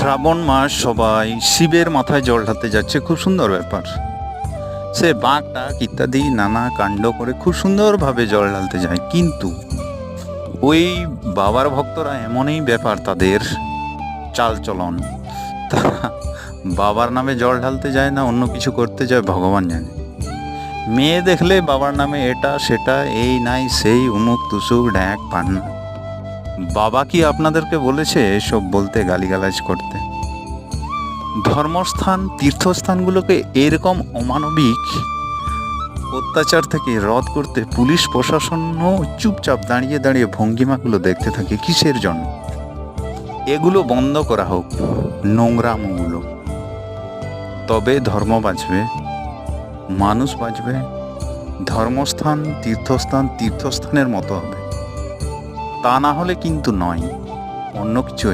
শ্রাবণ মাস সবাই শিবের মাথায় জল ঢালতে যাচ্ছে, খুব সুন্দর ব্যাপার। সে বাঁক টাক ইত্যাদি নানা কাণ্ড করে খুব সুন্দরভাবে জল ঢালতে যায়, কিন্তু ওই বাবার ভক্তরা এমনই ব্যাপার, তাদের চালচলন। তারা বাবার নামে জল ঢালতে যায় না, অন্য কিছু করতে যায় ভগবান জানে। মেয়ে দেখলে বাবার নামে এটা সেটা, এই নাই সেই, উমুক তুসুক ড্যাক পান্না। বাবা কি আপনাদেরকে বলেছে এসব বলতে, গালিগালাজ করতে? ধর্মস্থান তীর্থস্থানগুলোকে এরকম অমানবিক অত্যাচার থেকে রদ করতে পুলিশ প্রশাসনও চুপচাপ দাঁড়িয়ে দাঁড়িয়ে ভঙ্গিমাগুলো দেখতে থাকে। কিসের জন্য? এগুলো বন্ধ করা হোক, নোংরামোগুলো। তবে ধর্ম বাঁচবে, মানুষ বাঁচবে, ধর্মস্থান তীর্থস্থানের মতো হবে। তা না হলে কিন্তু নয়, অন্য কিছু হচ্ছে।